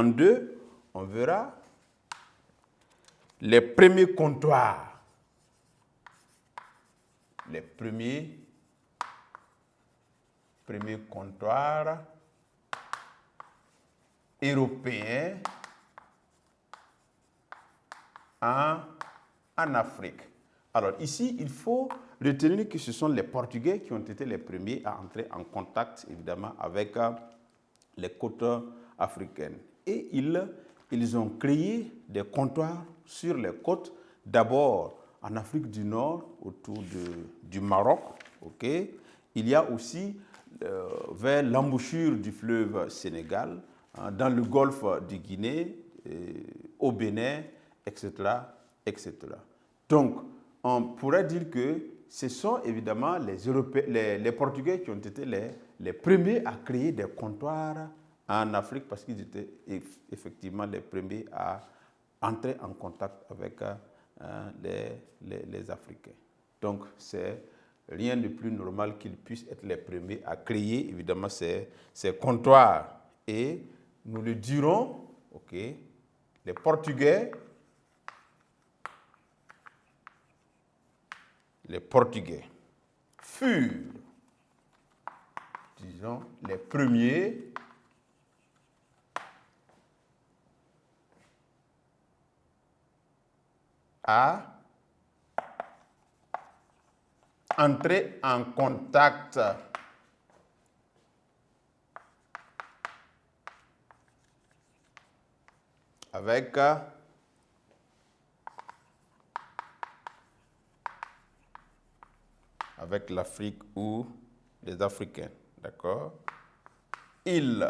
en deux, on verra les premiers comptoirs. Les premiers comptoirs européens en Afrique. Alors ici, il faut retenir que ce sont les Portugais qui ont été les premiers à entrer en contact, évidemment, avec les côtes africaines. Et ils ont créé des comptoirs sur les côtes, d'abord en Afrique du Nord, autour du Maroc. Okay? Il y a aussi vers l'embouchure du fleuve Sénégal, dans le golfe du Guinée, au Bénin, etc., etc. Donc, on pourrait dire que ce sont évidemment les Portugais qui ont été les premiers à créer des comptoirs en Afrique parce qu'ils étaient effectivement les premiers à entrer en contact avec les Africains. Donc, c'est rien de plus normal qu'ils puissent être les premiers à créer évidemment ces comptoirs. Et nous le dirons, ok, les Portugais furent, disons, les premiers à entrer en contact avec l'Afrique ou les Africains. D'accord? Ils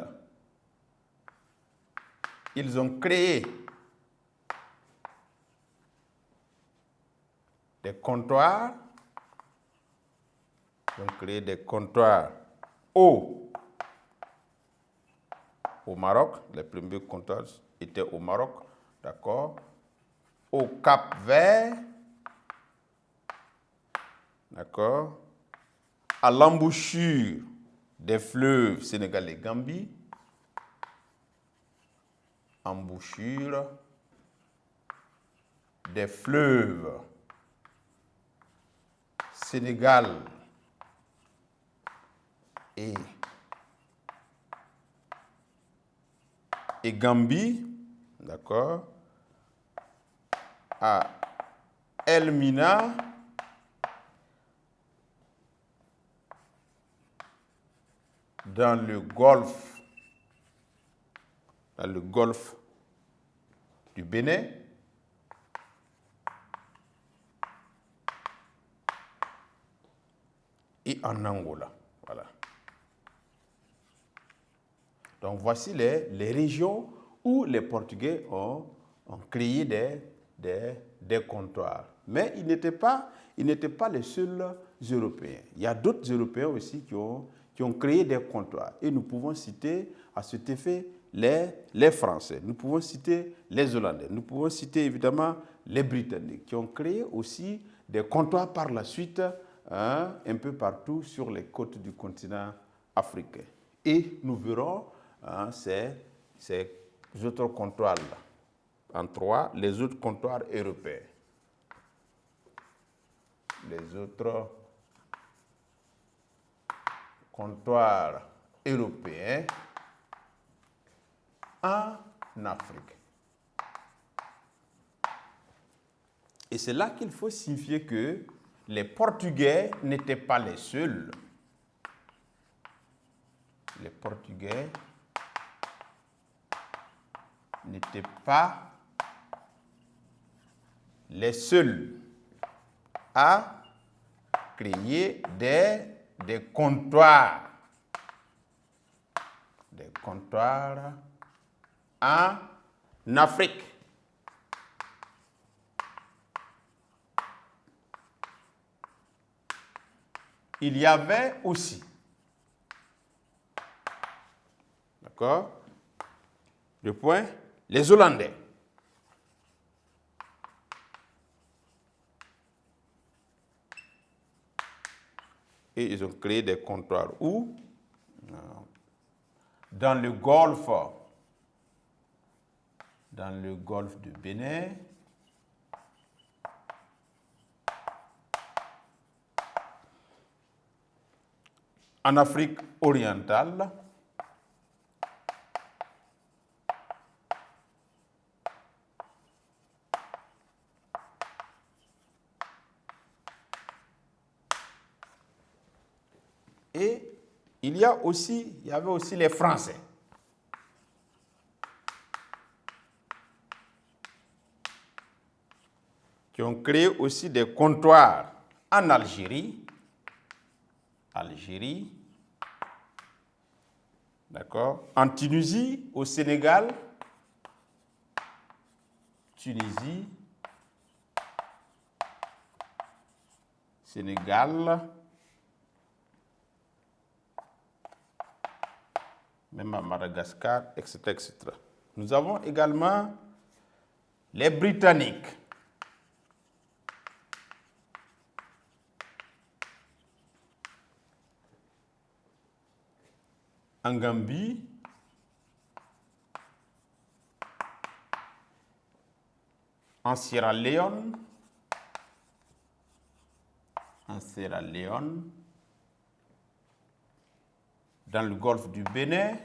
ont créé des comptoirs. Ils ont créé des comptoirs au Maroc. Les premiers comptoirs étaient au Maroc. D'accord? Au Cap-Vert. D'accord? À l'embouchure des fleuves Sénégal et Gambie. Embouchure des fleuves Sénégal et Gambie, d'accord, à Elmina, dans le golfe du Bénin, et en Angola. Voilà. Donc voici les régions où les Portugais ont créé des comptoirs. Mais ils n'étaient pas les seuls Européens. Il y a d'autres Européens aussi qui ont créé des comptoirs. Et nous pouvons citer à cet effet les Français, nous pouvons citer les Hollandais, nous pouvons citer évidemment les Britanniques qui ont créé aussi des comptoirs par la suite un peu partout sur les côtes du continent africain. Et nous verrons ces autres comptoirs-là. En trois, les autres comptoirs européens. Les autres comptoirs européens en Afrique. Et c'est là qu'il faut signifier que les Portugais n'étaient pas les seuls. Les Portugais n'étaient pas les seuls à créer des comptoirs. Des comptoirs en Afrique. Il y avait aussi, d'accord, le point, les Hollandais. Et ils ont créé des comptoirs où? Dans le golfe dans le golfe du Bénin. En Afrique orientale, et il y avait aussi les Français. Qui ont créé aussi des comptoirs en Algérie, d'accord, en Tunisie, au Sénégal, Sénégal, même à Madagascar, etc., etc. Nous avons également les Britanniques. En Gambie, en Sierra Leone, dans le golfe du Bénin,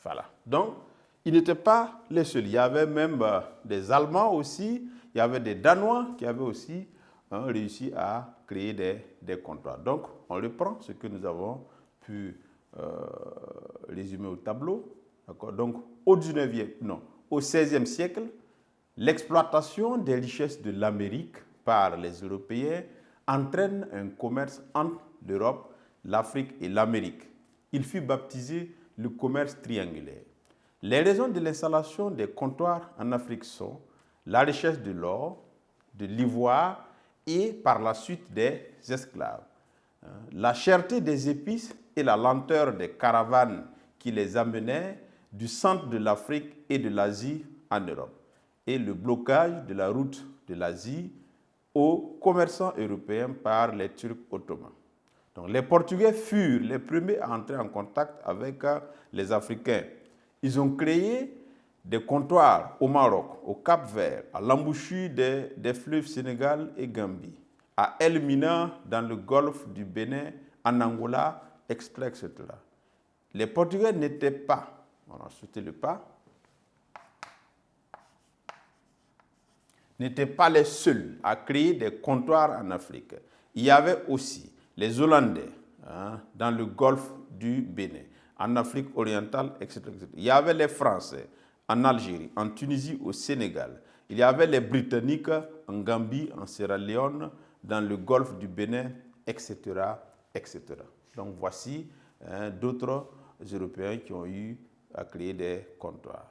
voilà. Donc, ils n'étaient pas les seuls. Il y avait même des Allemands aussi, il y avait des Danois qui avaient aussi réussi à créer des comptoirs. Donc, on reprend ce que nous avons pu résumer au tableau. Donc, au XVIe siècle, l'exploitation des richesses de l'Amérique par les Européens entraîne un commerce entre l'Europe, l'Afrique et l'Amérique. Il fut baptisé le commerce triangulaire. Les raisons de l'installation des comptoirs en Afrique sont la richesse de l'or, de l'ivoire et par la suite des esclaves, la cherté des épices et la lenteur des caravanes qui les amenaient du centre de l'Afrique et de l'Asie en Europe, et le blocage de la route de l'Asie aux commerçants européens par les Turcs ottomans. Donc, les Portugais furent les premiers à entrer en contact avec les Africains. Ils ont créé des comptoirs au Maroc, au Cap-Vert, à l'embouchure des fleuves Sénégal et Gambie, à El Mina dans le golfe du Bénin, en Angola, etc. Les Portugais n'étaient pas, on a sauté le pas, n'étaient pas les seuls à créer des comptoirs en Afrique. Il y avait aussi les Hollandais dans le golfe du Bénin, en Afrique orientale, etc., etc. Il y avait les Français en Algérie, en Tunisie, au Sénégal. Il y avait les Britanniques en Gambie, en Sierra Leone, dans le golfe du Bénin, etc., etc. Donc voici d'autres Européens qui ont eu à créer des comptoirs.